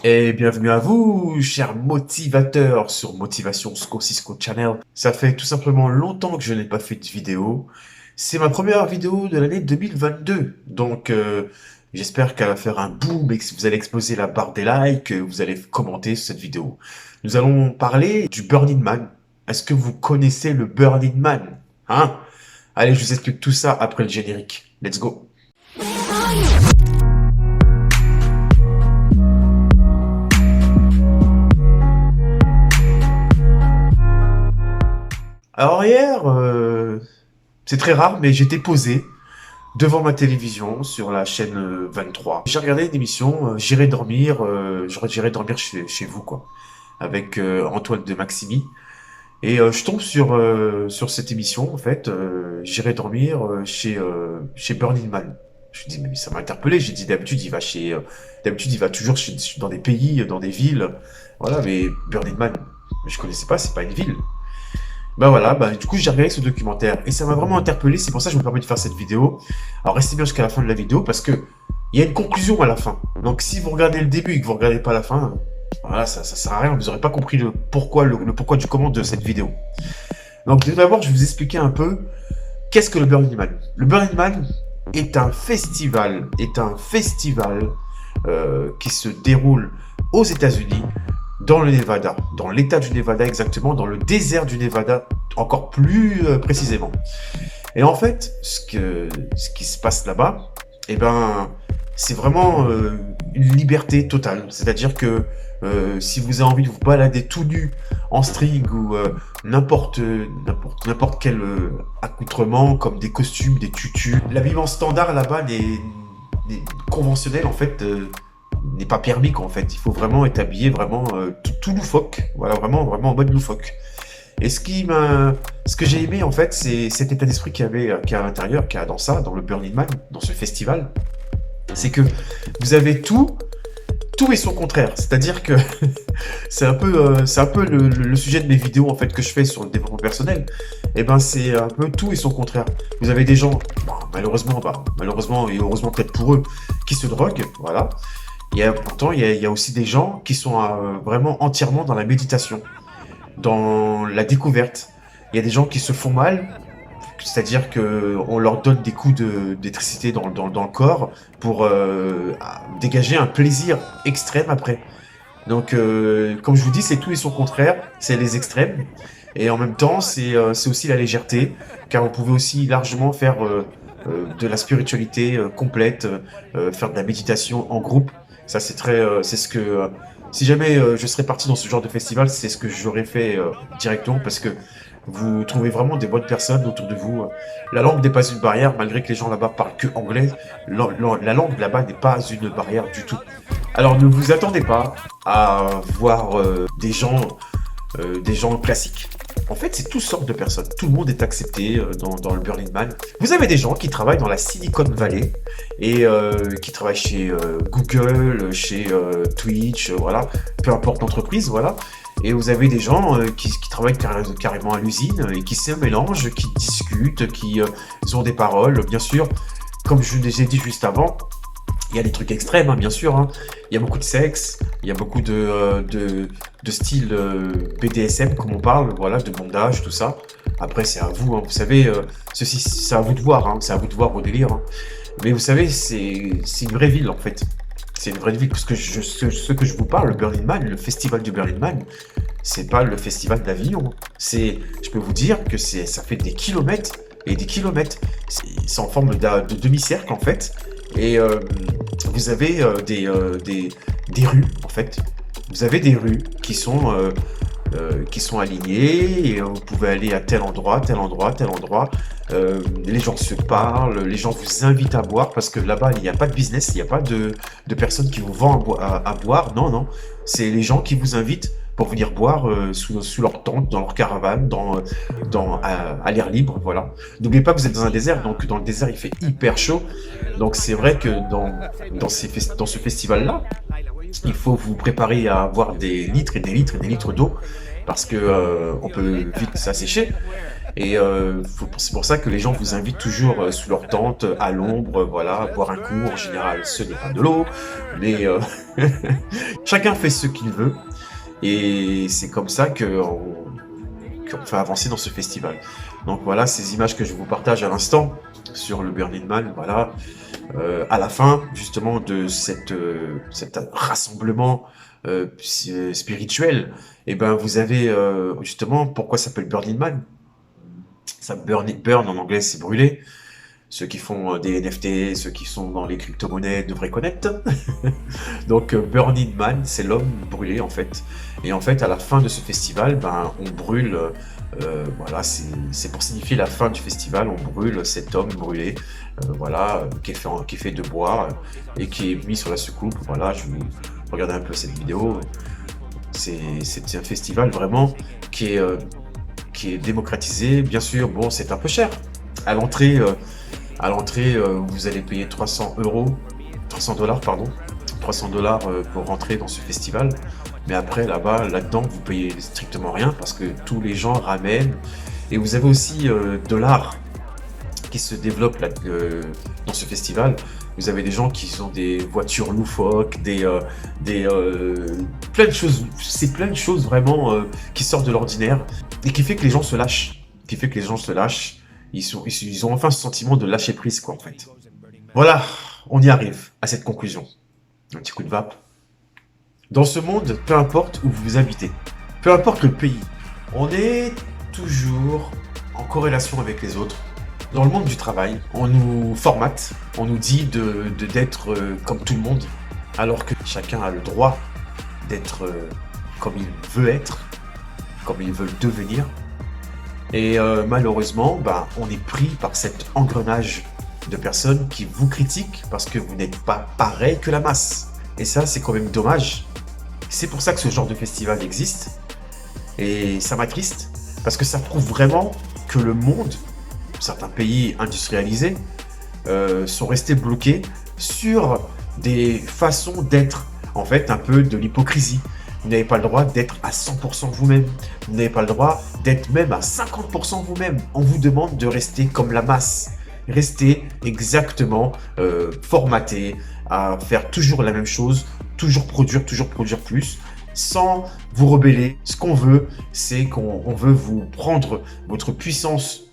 Et bienvenue à vous, chers motivateurs sur Motivation Cisco Channel. Ça fait tout simplement longtemps que je n'ai pas fait de vidéo. C'est ma première vidéo de l'année 2022. Donc, j'espère qu'elle va faire un boom et que vous allez exploser la barre des likes, que vous allez commenter cette vidéo. Nous allons parler du Burning Man. Est-ce que vous connaissez le Burning Man? Hein? Allez, je vous explique tout ça après le générique. Let's go. Alors hier, c'est très rare, mais j'étais posé devant ma télévision sur la chaîne 23. J'ai regardé une émission, j'irai dormir chez vous, quoi, avec Antoine de Maximi. Et je tombe sur cette émission, en fait, j'irai dormir chez Burning Man. Je me dis, mais ça m'a interpellé. J'ai dit, d'habitude, il va toujours dans des pays, dans des villes. Voilà, mais Burning Man, je connaissais pas, c'est pas une ville. Bah voilà, bah du coup j'ai regardé ce documentaire et ça m'a vraiment interpellé, c'est pour ça que je me permets de faire cette vidéo. Alors restez bien jusqu'à la fin de la vidéo parce que il y a une conclusion à la fin. Donc si vous regardez le début et que vous regardez pas la fin, voilà, ça sert à rien, vous aurez pas compris le pourquoi du comment de cette vidéo. Donc tout d'abord, je vais vous expliquer un peu qu'est-ce que le Burning Man. Le Burning Man est un festival qui se déroule aux États-Unis, dans le Nevada, dans l'état du Nevada exactement, dans le désert du Nevada encore plus précisément. Et en fait, ce qui se passe là-bas, eh ben, c'est vraiment une liberté totale. C'est-à-dire que si vous avez envie de vous balader tout nu en string ou n'importe quel accoutrement, comme des costumes, des tutus, l'habillement standard là-bas n'est conventionnel en fait. N'est pas permis quoi, en fait. Il faut vraiment être habillé vraiment tout loufoque. Voilà, vraiment en mode loufoque. Et ce que j'ai aimé en fait, c'est cet état d'esprit qu'il y a à l'intérieur, qu'il y a dans le Burning Man, dans ce festival. C'est que vous avez tout et son contraire. C'est-à-dire que c'est un peu le sujet de mes vidéos en fait que je fais sur le développement personnel. Et ben c'est un peu tout et son contraire. Vous avez des gens, bon, malheureusement et heureusement peut-être pour eux, qui se droguent, voilà. Pourtant, il y a aussi des gens qui sont vraiment entièrement dans la méditation, dans la découverte. Il y a des gens qui se font mal, c'est-à-dire que on leur donne des coups d'électricité dans le corps pour dégager un plaisir extrême après. Donc, comme je vous dis, c'est tout et son contraire, c'est les extrêmes. Et en même temps, c'est aussi la légèreté, car vous pouvez aussi largement faire de la spiritualité complète, faire de la méditation en groupe. Ça, c'est ce que, si jamais je serais parti dans ce genre de festival, c'est ce que j'aurais fait directement, parce que vous trouvez vraiment des bonnes personnes autour de vous. La langue n'est pas une barrière, malgré que les gens là-bas parlent que anglais. La langue là-bas n'est pas une barrière du tout. Alors ne vous attendez pas à voir des gens classiques. En fait, c'est toutes sortes de personnes. Tout le monde est accepté dans le Burning Man. Vous avez des gens qui travaillent dans la Silicon Valley et qui travaillent chez Google, chez Twitch, voilà, peu importe l'entreprise, voilà. Et vous avez des gens qui travaillent carrément à l'usine et qui se mélangent, qui discutent, qui ont des paroles, bien sûr. Comme je les ai dit juste avant, il y a des trucs extrêmes, hein, bien sûr. Hein. Il y a beaucoup de sexe, il y a beaucoup de style BDSM, comme on parle, voilà, de bondage, tout ça. Après, c'est à vous, hein, vous savez, ceci, c'est à vous de voir, hein, c'est à vous de voir vos délires. Hein. Mais vous savez, c'est une vraie ville, en fait. C'est une vraie ville, parce que ce que je vous parle, le Burning Man, le festival du Burning Man, c'est pas le festival d'Avignon. Je peux vous dire que ça fait des kilomètres et des kilomètres. C'est en forme de demi-cercle, en fait. Et vous avez des rues, en fait. Vous avez des rues qui sont alignées et vous pouvez aller à tel endroit, tel endroit, tel endroit. Les gens se parlent, les gens vous invitent à boire parce que là-bas, il n'y a pas de business, il n'y a pas de personnes qui vous vendent à boire. Non, non. C'est les gens qui vous invitent pour venir boire sous leur tente, dans leur caravane, à l'air libre, voilà. N'oubliez pas que vous êtes dans un désert, donc dans le désert il fait hyper chaud, donc c'est vrai que dans ce festival-là, il faut vous préparer à avoir des litres et des litres et des litres d'eau, parce que on peut vite s'assécher. Et c'est pour ça que les gens vous invitent toujours sous leur tente, à l'ombre, voilà, boire un coup. En général, ce n'est pas de l'eau, mais chacun fait ce qu'il veut. Et c'est comme ça qu'on fait avancer dans ce festival. Donc voilà, ces images que je vous partage à l'instant sur le Burning Man, voilà. À la fin, justement, de cet rassemblement spirituel, et ben vous avez justement, pourquoi ça s'appelle Burning Man? Ça burn en anglais, c'est brûler. Ceux qui font des NFT, ceux qui sont dans les crypto-monnaies devraient connaître. Donc Burning Man, c'est l'homme brûlé en fait. Et en fait, à la fin de ce festival, ben, on brûle, voilà, c'est pour signifier la fin du festival, on brûle cet homme brûlé, voilà, qui est fait de bois et qui est mis sur la soucoupe. Voilà, je vous regardez un peu cette vidéo. C'est un festival vraiment qui est démocratisé. Bien sûr, bon, c'est un peu cher. À l'entrée, vous allez payer 300 dollars, pardon, 300 dollars pour rentrer dans ce festival. Mais après, là-dedans, vous payez strictement rien parce que tous les gens ramènent. Et vous avez aussi de l'art qui se développe là, dans ce festival. Vous avez des gens qui ont des voitures loufoques, plein de choses. C'est plein de choses vraiment qui sortent de l'ordinaire et qui fait que les gens se lâchent. Qui fait que les gens se lâchent. Ils ont enfin ce sentiment de lâcher prise, quoi, en fait. Voilà, on y arrive à cette conclusion. Un petit coup de vape. Dans ce monde, peu importe où vous habitez, peu importe le pays, on est toujours en corrélation avec les autres. Dans le monde du travail, on nous formate, on nous dit d'être comme tout le monde, alors que chacun a le droit d'être comme il veut être, comme il veut le devenir. Et malheureusement, ben, on est pris par cet engrenage de personnes qui vous critiquent parce que vous n'êtes pas pareil que la masse. Et ça, c'est quand même dommage. C'est pour ça que ce genre de festival existe. Et ça m'attriste, parce que ça prouve vraiment que le monde, certains pays industrialisés, sont restés bloqués sur des façons d'être, en fait, un peu de l'hypocrisie. Vous n'avez pas le droit d'être à 100% vous-même. Vous n'avez pas le droit d'être même à 50% vous-même. On vous demande de rester comme la masse. Rester exactement formaté à faire toujours la même chose, toujours produire plus, sans vous rebeller. Ce qu'on veut, c'est qu'on veut vous prendre votre puissance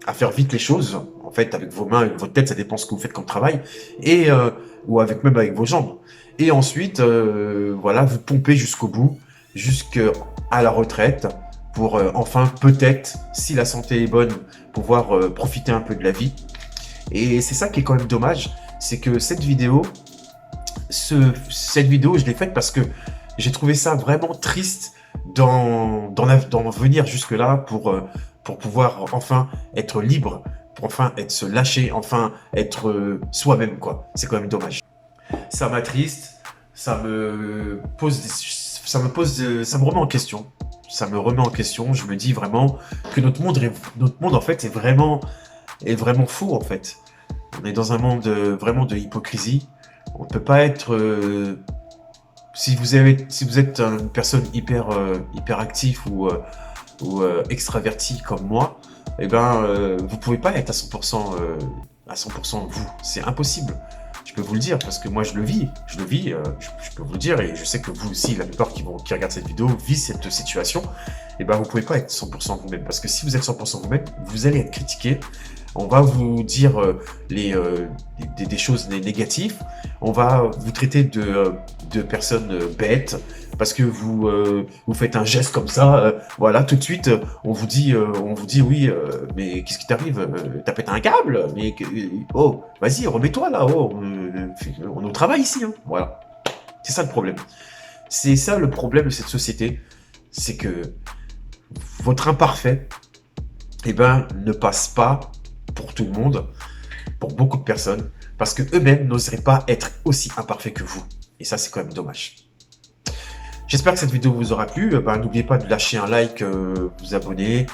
à faire vite les choses, en fait, avec vos mains, avec votre tête, ça dépend ce que vous faites comme travail, et ou même avec vos jambes. Et ensuite, voilà, vous pompez jusqu'au bout, jusqu'à la retraite, pour enfin, peut-être, si la santé est bonne, pouvoir profiter un peu de la vie. Et c'est ça qui est quand même dommage, c'est que cette vidéo, je l'ai faite parce que j'ai trouvé ça vraiment triste d'en venir jusque-là pour pouvoir enfin être libre, pour enfin se lâcher, enfin être soi-même, quoi. C'est quand même dommage. Ça m'attriste, ça me remet en question. Ça me remet en question. Je me dis vraiment que notre monde en fait est vraiment fou, en fait. On est dans un monde vraiment de hypocrisie. On ne peut pas être si vous êtes une personne hyper active ou extraverti comme moi, eh ben vous pouvez pas être à 100% vous. C'est impossible. Je peux vous le dire parce que moi je le vis, je peux vous le dire et je sais que vous aussi, la plupart qui regardent cette vidéo vivent cette situation. Et ben vous pouvez pas être 100% vous-même parce que si vous êtes 100% vous-même, vous allez être critiqué. On va vous dire des choses négatives. On va vous traiter de personnes bêtes parce que vous faites un geste comme ça. Voilà, tout de suite, on vous dit oui, mais qu'est-ce qui t'arrive? T'as pété un câble? Mais oh, vas-y, remets-toi là. Oh, on est au travail ici. Hein. Voilà, c'est ça le problème. C'est ça le problème de cette société, c'est que votre imparfait, eh ben, ne passe pas pour tout le monde, pour beaucoup de personnes, parce que eux-mêmes n'oseraient pas être aussi imparfaits que vous. Et ça, c'est quand même dommage. J'espère que cette vidéo vous aura plu. N'oubliez pas de lâcher un like, vous abonner,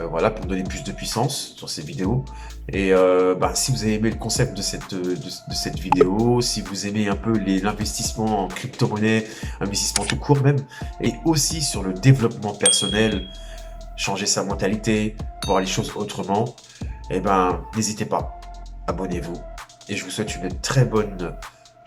voilà, pour donner plus de puissance sur ces vidéos. Et si vous avez aimé le concept de cette vidéo, si vous aimez un peu l'investissement en crypto-monnaie, investissement tout court même, et aussi sur le développement personnel, changer sa mentalité, voir les choses autrement, eh ben, n'hésitez pas, abonnez-vous. Et je vous souhaite une très bonne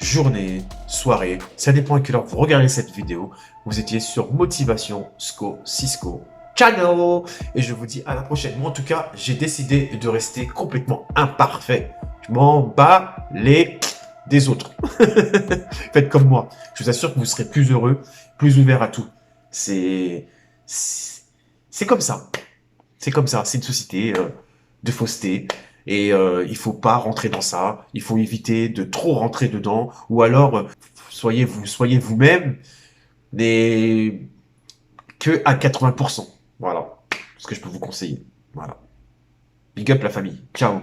journée, soirée. Ça dépend à quelle heure vous regardez cette vidéo. Vous étiez sur Motivation Cisco Channel. Et je vous dis à la prochaine. Moi, en tout cas, j'ai décidé de rester complètement imparfait. Je m'en bats les des autres. Faites comme moi. Je vous assure que vous serez plus heureux, plus ouvert à tout. C'est comme ça. C'est comme ça. C'est une société de fausseté. Et il faut pas rentrer dans ça. Il faut éviter de trop rentrer dedans. Ou alors, soyez vous-même, mais que à 80%. Voilà. Ce que je peux vous conseiller. Voilà. Big up la famille. Ciao.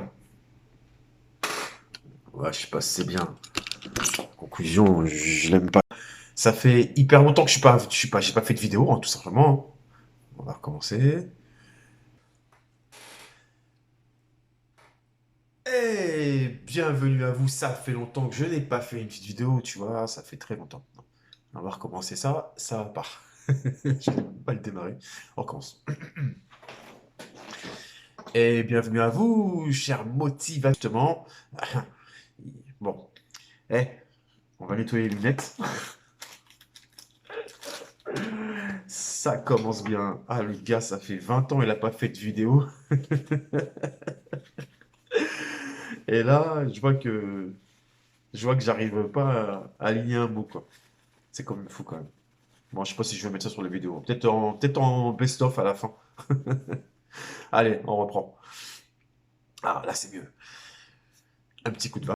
Ouais, je sais pas si c'est bien. Conclusion, je l'aime pas. Ça fait hyper longtemps que j'ai pas fait de vidéo, hein, tout simplement. On va recommencer. Et bienvenue à vous. Ça fait longtemps que je n'ai pas fait une petite vidéo, tu vois. Ça fait très longtemps. On va recommencer ça. Ça va pas. Je vais pas le démarrer. On recommence. Et bienvenue à vous, cher motivation. Bon. Eh, on va nettoyer les lunettes. Ça commence bien. Ah, le gars, ça fait 20 ans, il a pas fait de vidéo. Et là, je vois que j'arrive pas à aligner un mot, quoi. C'est quand même fou, quand même. Bon, je sais pas si je vais mettre ça sur les vidéos. Peut-être en best-of à la fin. Allez, on reprend. Ah, là, c'est mieux. Un petit coup de barre.